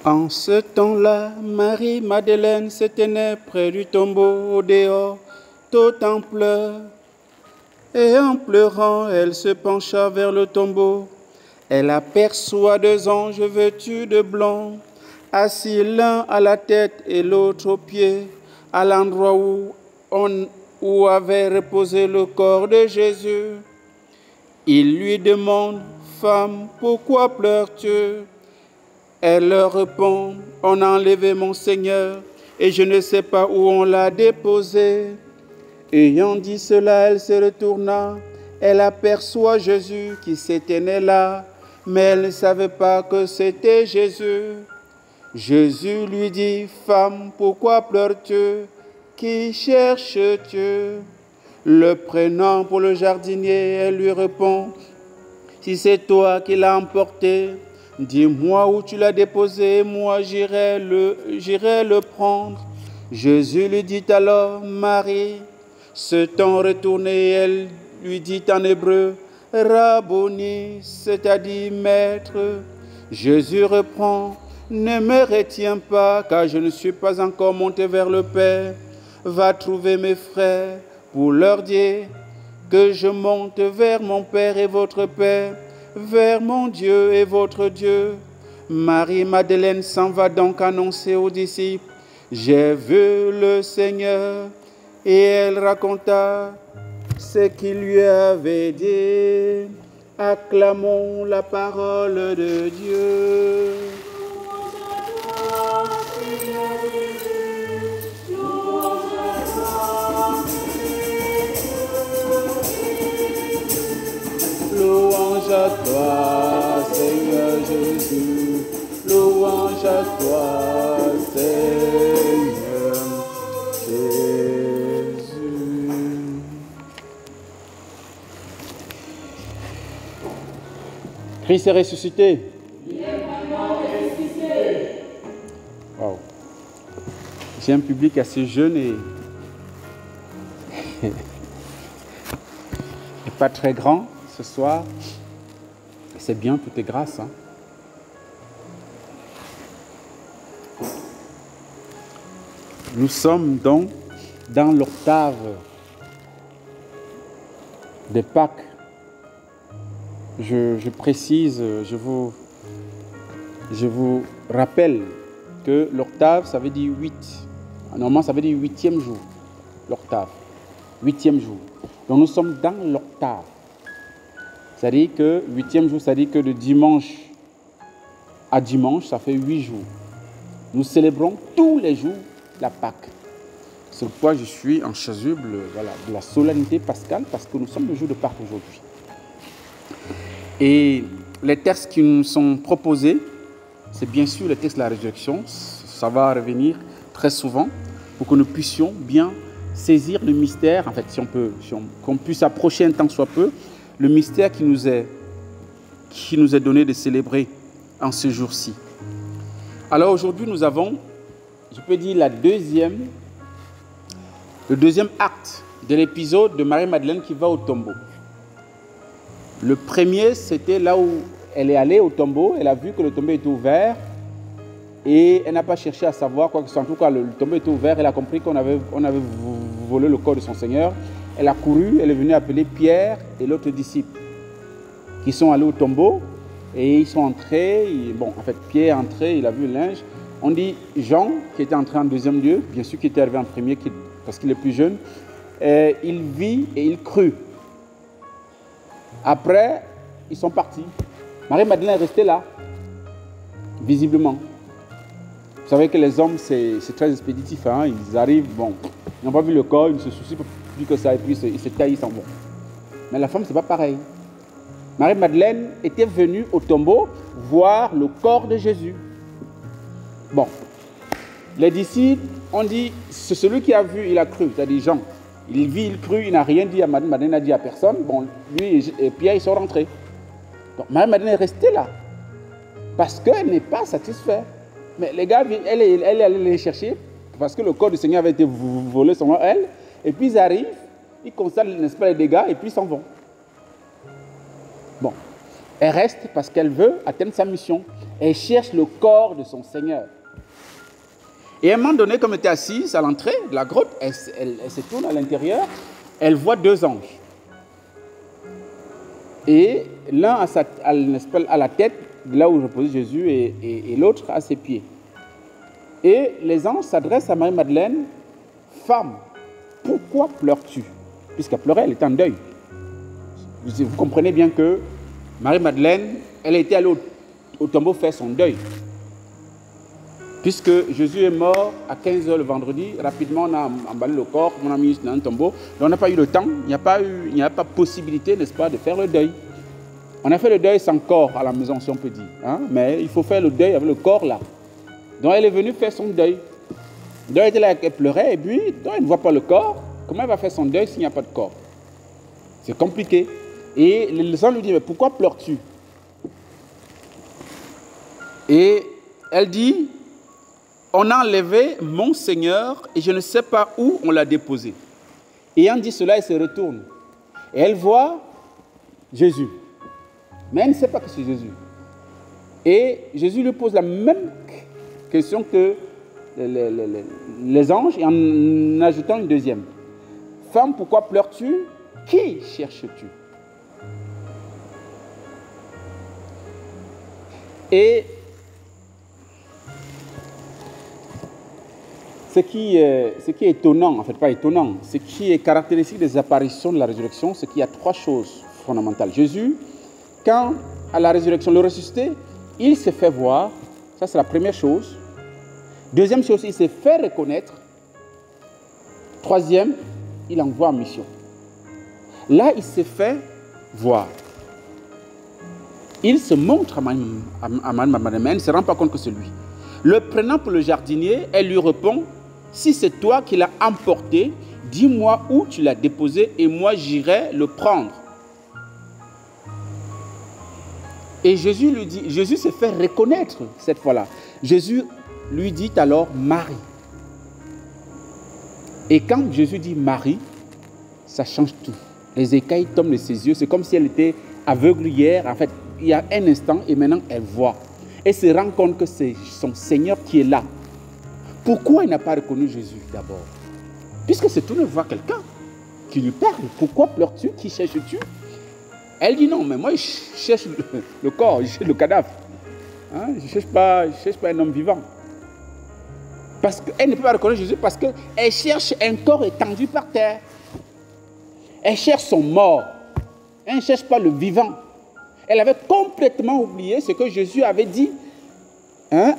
En ce temps-là, Marie-Madeleine se tenait près du tombeau au dehors, tout en pleurs. Et en pleurant, elle se pencha vers le tombeau. Elle aperçoit 2 anges vêtus de blanc, assis l'un à la tête et l'autre aux pieds, à l'endroit où avait reposé le corps de Jésus. Ils lui demandent, « Femme, pourquoi pleures-tu » Elle leur répond, « On a enlevé mon Seigneur, et je ne sais pas où on l'a déposé. » Ayant dit cela, elle se retourna. Elle aperçoit Jésus qui se tenait là, mais elle ne savait pas que c'était Jésus. Jésus lui dit, « Femme, pourquoi pleures-tu? Qui cherches-tu » Le prenant pour le jardinier, elle lui répond, « Si c'est toi qui l'as emporté, dis-moi où tu l'as déposé, moi j'irai le prendre. » Jésus lui dit alors, « Marie » Se temps retourné, elle lui dit en hébreu, « Rabboni », c'est-à-dire « Maître ». Jésus reprend, « Ne me retiens pas, car je ne suis pas encore monté vers le Père. Va trouver mes frères pour leur dire que je monte vers mon Père et votre Père, vers mon Dieu et votre Dieu. » Marie-Madeleine s'en va donc annoncer aux disciples, « J'ai vu le Seigneur. » Et elle raconta ce qu'il lui avait dit. Acclamons la parole de Dieu. Louange à toi, Seigneur Jésus. Louange à toi, Seigneur Jésus. Christ est ressuscité. Il est vraiment ressuscité. Wow. J'ai un public assez jeune et pas très grand ce soir. C'est bien, tout est grâce. Hein? Nous sommes donc dans l'octave de Pâques. Je précise, je vous rappelle que l'octave, ça veut dire 8. Normalement, ça veut dire 8e jour. L'octave. 8e jour. Donc, nous sommes dans l'octave. C'est-à-dire que 8e jour, c'est-à-dire que de dimanche à dimanche, ça fait 8 jours. Nous célébrons tous les jours la Pâque. C'est pourquoi je suis en chasuble de la solennité pascale, parce que nous sommes le jour de Pâques aujourd'hui. Et les textes qui nous sont proposés, c'est bien sûr le texte de la résurrection. Ça va revenir très souvent pour que nous puissions bien saisir le mystère, en fait, qu'on puisse approcher un tant soit peu, le mystère qui nous est donné de célébrer en ce jour-ci. Alors aujourd'hui, nous avons, je peux dire, le deuxième acte de l'épisode de Marie-Madeleine qui va au tombeau. Le premier, c'était là où elle est allée au tombeau, elle a vu que le tombeau était ouvert et elle n'a pas cherché à savoir quoi que ce soit. En tout cas, le tombeau était ouvert, elle a compris qu'on avait volé le corps de son Seigneur. Elle a couru, elle est venue appeler Pierre et l'autre disciple qui sont allés au tombeau et ils sont entrés. Pierre est entré, il a vu le linge. On dit Jean, qui était entré en deuxième lieu, bien sûr qui était arrivé en premier parce qu'il est plus jeune, il vit et il crut. Après, ils sont partis. Marie-Madeleine est restée là, visiblement. Vous savez que les hommes, c'est très expéditif. Hein? Ils arrivent, ils n'ont pas vu le corps, ils ne se soucient plus que ça, et puis ils se taillent, ils s'en vont. Mais la femme, ce n'est pas pareil. Marie-Madeleine était venue au tombeau voir le corps de Jésus. Les disciples ont dit, c'est celui qui a vu, il a cru, c'est-à-dire Jean. Il vit, il crut, il n'a rien dit à Madeleine, Madeleine n'a dit à personne. Lui et Pierre, ils sont rentrés. Donc Marie-Madeleine est restée là, parce qu'elle n'est pas satisfaite. Mais les gars, elle est allée les chercher, parce que le corps du Seigneur avait été volé selon elle. Et puis ils arrivent, ils constatent, n'est-ce pas, les dégâts, et puis ils s'en vont. Elle reste parce qu'elle veut atteindre sa mission. Elle cherche le corps de son Seigneur. Et à un moment donné, comme elle était assise à l'entrée de la grotte, elle se tourne à l'intérieur, elle voit 2 anges. Et l'un à la tête, là où reposait Jésus, et l'autre à ses pieds. Et les anges s'adressent à Marie-Madeleine. « Femme, pourquoi pleures-tu » Puisqu'elle pleurait, elle était en deuil. Vous comprenez bien que Marie-Madeleine, elle était allée au tombeau faire son deuil. Puisque Jésus est mort à 15h le vendredi, rapidement on a emballé le corps, on a mis dans un tombeau. Donc on n'a pas eu le temps, il n'y a pas possibilité, n'est-ce pas, de faire le deuil. On a fait le deuil sans corps à la maison, si on peut dire. Hein? Mais il faut faire le deuil avec le corps là. Donc elle est venue faire son deuil. Donc elle était là, elle pleurait, et puis donc elle ne voit pas le corps. Comment elle va faire son deuil s'il n'y a pas de corps? C'est compliqué. Et les anges lui disent, mais pourquoi pleures-tu? Et elle dit, on a enlevé mon Seigneur et je ne sais pas où on l'a déposé. Ayant dit cela, elle se retourne. Et elle voit Jésus. Mais elle ne sait pas que c'est Jésus. Et Jésus lui pose la même question que les anges, et en ajoutant une deuxième. Femme, pourquoi pleures-tu? Qui cherches-tu? Et ce qui est étonnant, en fait pas étonnant, ce qui est caractéristique des apparitions de la résurrection, c'est qu'il y a 3 choses fondamentales. Jésus, quand à la résurrection, le ressuscité, il se fait voir, ça c'est la première chose. Deuxième chose, il se fait reconnaître. Troisième, il envoie en mission. Là, il se fait voir. Il se montre à Madame, elle ne se rend pas compte que c'est lui. Le prenant pour le jardinier, elle lui répond, si c'est toi qui l'as emporté, dis-moi où tu l'as déposé et moi j'irai le prendre. Et Jésus lui dit, Jésus se fait reconnaître cette fois-là. Jésus lui dit alors Marie. Et quand Jésus dit Marie, ça change tout. Les écailles tombent de ses yeux. C'est comme si elle était aveugle hier. En fait, il y a un instant et maintenant elle voit. Elle se rend compte que c'est son Seigneur qui est là. Pourquoi il n'a pas reconnu Jésus d'abord? Puisque c'est tout, ne voit quelqu'un qui lui parle. Pourquoi pleures-tu? Qui cherches-tu? Elle dit non, mais moi je cherche le corps, je cherche le cadavre. Hein? Je ne cherche pas un homme vivant. Parce qu'elle ne peut pas reconnaître Jésus parce qu'elle cherche un corps étendu par terre. Elle cherche son mort. Elle ne cherche pas le vivant. Elle avait complètement oublié ce que Jésus avait dit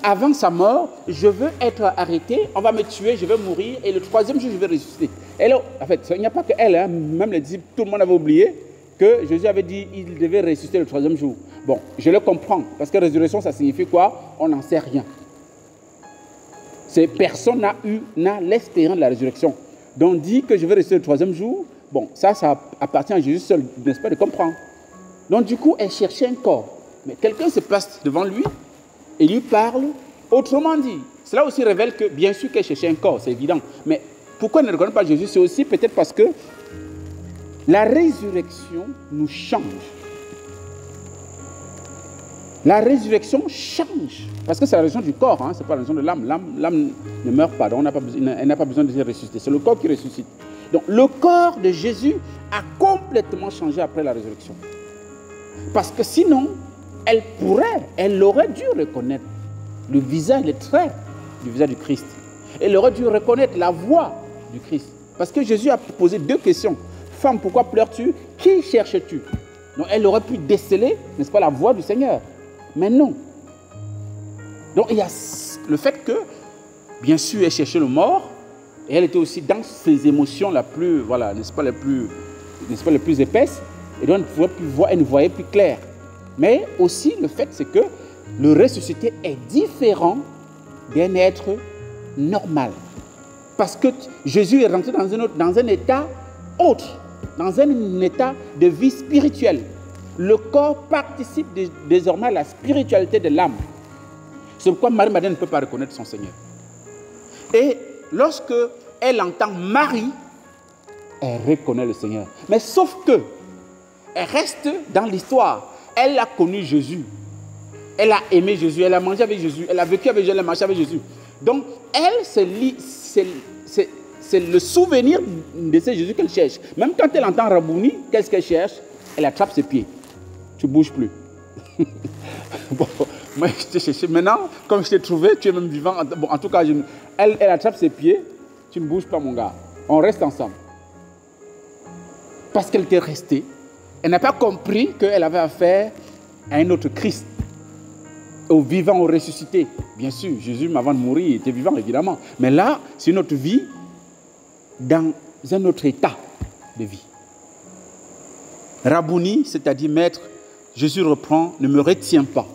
avant sa mort. Je veux être arrêté, on va me tuer, je vais mourir et le 3e jour je vais ressusciter. Elle, en fait, il n'y a pas que elle, même les disciples, tout le monde avait oublié que Jésus avait dit qu'il devait ressusciter le 3e jour. Bon, je le comprends, parce que résurrection, ça signifie quoi? On n'en sait rien. Personne n'a l'espérance de la résurrection. Donc, dit que je vais ressusciter le 3e jour, bon, ça appartient à Jésus seul, n'est-ce pas, de comprendre. Donc, du coup, elle cherchait un corps. Mais quelqu'un se place devant lui et lui parle. Autrement dit, cela aussi révèle que, bien sûr, qu'elle cherchait un corps, c'est évident. Mais pourquoi elle ne reconnaît pas Jésus? C'est aussi peut-être parce que la résurrection nous change. La résurrection change. Parce que c'est la résurrection du corps, ce n'est pas la résurrection de l'âme. L'âme ne meurt pas, donc elle n'a pas besoin de se ressusciter. C'est le corps qui ressuscite. Donc le corps de Jésus a complètement changé après la résurrection. Parce que sinon, elle aurait dû reconnaître le visage, les traits du visage du Christ. Elle aurait dû reconnaître la voix du Christ. Parce que Jésus a posé 2 questions. Femme, pourquoi pleures-tu? Qui cherches-tu? Donc elle aurait pu déceler, n'est-ce pas, la voix du Seigneur. Mais non. Donc il y a le fait que, bien sûr, elle cherchait le mort, et elle était aussi dans ses émotions la plus, voilà, n'est-ce pas, les plus épaisses, et donc elle ne voyait plus clair. Mais aussi le fait, c'est que le ressuscité est différent d'un être normal. Parce que Jésus est rentré dans un état autre, dans un état de vie spirituelle. Le corps participe désormais à la spiritualité de l'âme. C'est pourquoi Marie-Madeleine ne peut pas reconnaître son Seigneur. Et lorsque elle entend Marie, elle reconnaît le Seigneur. Mais sauf que elle reste dans l'histoire. elle a connu Jésus. Elle a aimé Jésus, elle a mangé avec Jésus, elle a vécu avec Jésus, elle a marché avec Jésus. Donc, elle, c'est le souvenir de ce Jésus qu'elle cherche. Même quand elle entend Rabouni, qu'est-ce qu'elle cherche? Elle attrape ses pieds. Tu ne bouges plus. Bon, moi, je t'ai cherché. Maintenant, comme je t'ai trouvé, tu es même vivant. Bon, en tout cas, elle attrape ses pieds. Tu ne bouges pas, mon gars. On reste ensemble. Parce qu'elle était restée. Elle n'a pas compris qu'elle avait affaire à un autre Christ. Au vivant, au ressuscité. Bien sûr, Jésus, avant de mourir, il était vivant, évidemment. Mais là, c'est notre vie dans un autre état de vie. Rabouni, c'est-à-dire maître, Jésus reprend, ne me retiens pas.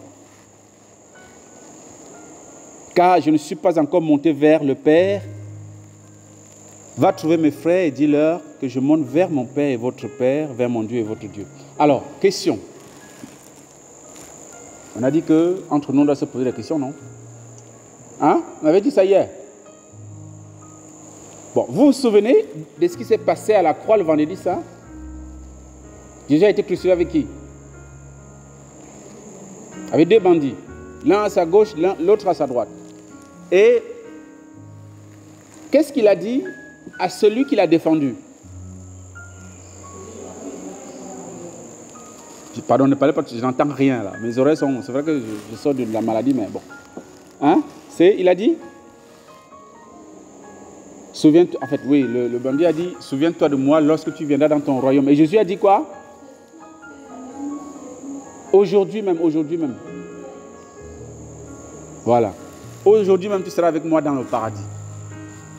Car je ne suis pas encore monté vers le Père. Va trouver mes frères et dis-leur que je monte vers mon Père et votre Père, vers mon Dieu et votre Dieu. Alors, question. On a dit qu'entre nous, on doit se poser la question, non? Hein? On avait dit ça hier. Bon, vous vous souvenez de ce qui s'est passé à la croix le vendredi saint? Jésus a été crucifié avec qui? Avec deux bandits. L'un à sa gauche, l'autre à sa droite. Et qu'est-ce qu'il a dit à celui qui l'a défendu? Pardon, ne parlez pas, je n'entends rien là. Mes oreilles sont... C'est vrai que je sors de la maladie, mais bon. Hein? Il a dit... Souviens-toi... En fait, oui, le bandit a dit, souviens-toi de moi lorsque tu viendras dans ton royaume. Et Jésus a dit quoi? Aujourd'hui même, aujourd'hui même. Voilà. Aujourd'hui même, tu seras avec moi dans le paradis.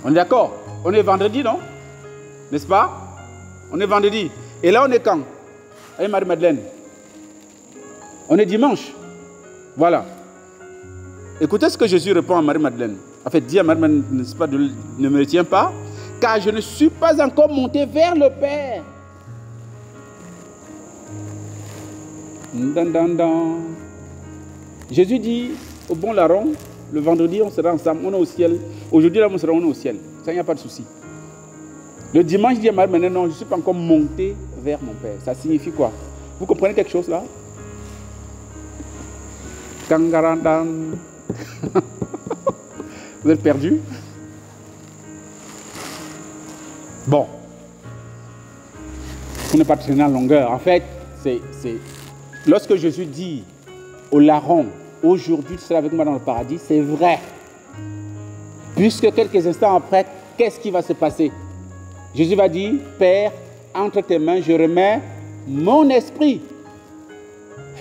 On est d'accord? On est vendredi, non? N'est-ce pas? On est vendredi. Et là, on est quand? Avec Marie-Madeleine. On est dimanche. Voilà. Écoutez ce que Jésus répond à Marie-Madeleine. En fait, dit à Marie-Madeleine, n'est-ce pas, ne me retiens pas, car je ne suis pas encore monté vers le Père. Jésus dit au bon larron, le vendredi, on sera ensemble, on est au ciel. Aujourd'hui, là, on est au ciel. Ça, il n'y a pas de souci. Le dimanche, il dit à Marie-Madeleine, non, je ne suis pas encore monté vers mon Père. Ça signifie quoi? Vous comprenez quelque chose là? Kangarandan. Vous êtes perdu? Bon. On n'est pas traîné en longueur. En fait, c'est lorsque Jésus dit au larron, aujourd'hui tu seras avec moi dans le paradis, c'est vrai. Puisque quelques instants après, qu'est-ce qui va se passer? Jésus va dire, Père, entre tes mains, je remets mon esprit.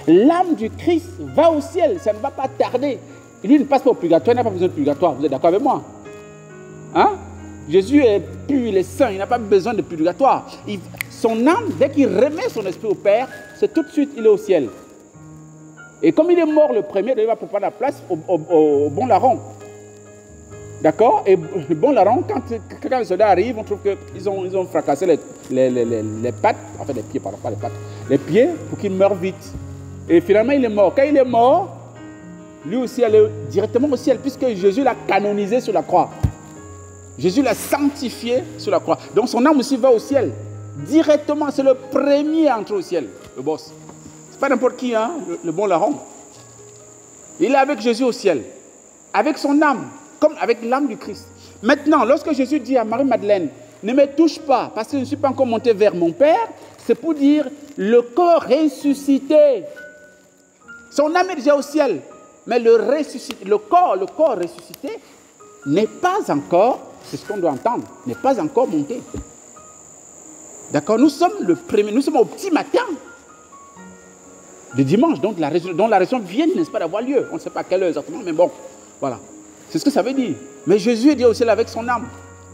L'âme du Christ va au ciel, ça ne va pas tarder. Il ne passe pas au purgatoire, il n'a pas besoin de purgatoire. Vous êtes d'accord avec moi? Hein? Jésus est pur, il est saint, il n'a pas besoin de purgatoire. Son âme, dès qu'il remet son esprit au Père, c'est tout de suite, il est au ciel. Et comme il est mort le premier, il va prendre la place au bon larron. D'accord? Et le bon larron, quand les soldats arrivent, on trouve qu'ils ont fracassé les pattes, enfin les pieds, pardon, pas les pattes, les pieds pour qu'il meure vite. Et finalement, il est mort. Quand il est mort, lui aussi allait directement au ciel, puisque Jésus l'a canonisé sur la croix. Jésus l'a sanctifié sur la croix. Donc son âme aussi va au ciel. Directement, c'est le premier à entrer au ciel, le boss. C'est pas n'importe qui, hein, le bon larron. Il est avec Jésus au ciel, avec son âme, comme avec l'âme du Christ. Maintenant, lorsque Jésus dit à Marie-Madeleine, ne me touche pas, parce que je ne suis pas encore monté vers mon Père, c'est pour dire le corps ressuscité. Son âme est déjà au ciel, mais le corps ressuscité n'est pas encore, c'est ce qu'on doit entendre, n'est pas encore monté. D'accord? Nous sommes au petit matin de dimanche, donc la résurrection vient, n'est-ce pas, d'avoir lieu. On ne sait pas à quelle heure exactement, mais bon, voilà. C'est ce que ça veut dire. Mais Jésus est déjà au ciel avec son âme.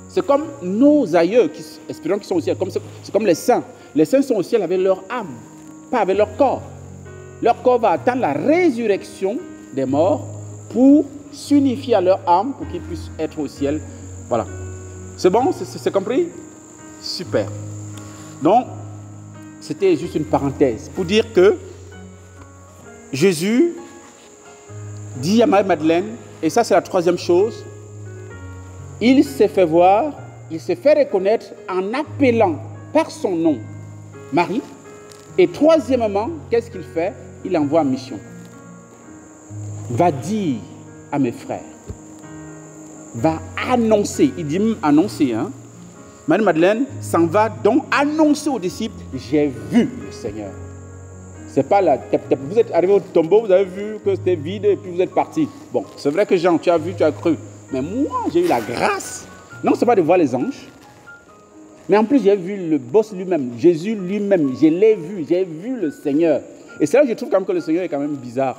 C'est comme nos aïeux, espérons qu'ils sont au ciel. C'est comme les saints. Les saints sont au ciel avec leur âme, pas avec leur corps. Leur corps va attendre la résurrection des morts pour s'unifier à leur âme, pour qu'ils puissent être au ciel. Voilà. C'est bon? C'est compris? Super. Donc, c'était juste une parenthèse pour dire que Jésus dit à Marie-Madeleine, et ça c'est la troisième chose, il s'est fait voir, il s'est fait reconnaître en appelant par son nom Marie. Et troisièmement, qu'est-ce qu'il fait? il envoie en mission. Va dire à mes frères, va annoncer, il dit même annoncer, hein. Marie-Madeleine s'en va donc annoncer aux disciples, j'ai vu le Seigneur. C'est pas la tep-tep. Vous êtes arrivé au tombeau, vous avez vu que c'était vide et puis vous êtes parti. Bon, c'est vrai que Jean, tu as vu, tu as cru. Mais moi, j'ai eu la grâce, non seulement de voir les anges, mais en plus j'ai vu le boss lui-même, Jésus lui-même. Je l'ai vu, j'ai vu le Seigneur. Et c'est là que je trouve quand même que le Seigneur est quand même bizarre.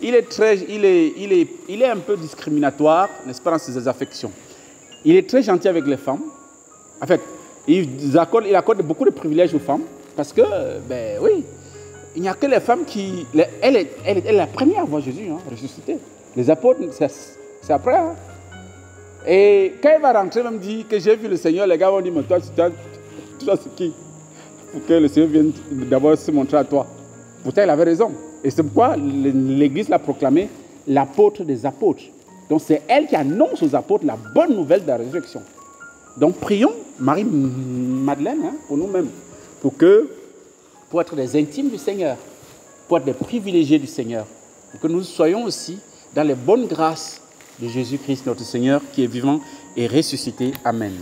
Il est un peu discriminatoire, n'est-ce pas, dans ses affections. Il est très gentil avec les femmes. En fait, il accorde beaucoup de privilèges aux femmes. Parce que, ben oui, il n'y a que les femmes qui... Elle est la première à voir Jésus, hein, ressuscité. Les apôtres, c'est après. Hein. Et quand il va rentrer, même dit que j'ai vu le Seigneur, les gars vont dire, mais toi, c'est qui? Pour que le Seigneur vienne d'abord se montrer à toi. Pourtant, il avait raison. Et c'est pourquoi l'Église l'a proclamé l'apôtre des apôtres. Donc, c'est elle qui annonce aux apôtres la bonne nouvelle de la résurrection. Donc, prions Marie-Madeleine, hein, pour nous-mêmes, pour être des intimes du Seigneur, pour être des privilégiés du Seigneur, pour que nous soyons aussi dans les bonnes grâces de Jésus-Christ, notre Seigneur, qui est vivant et ressuscité. Amen.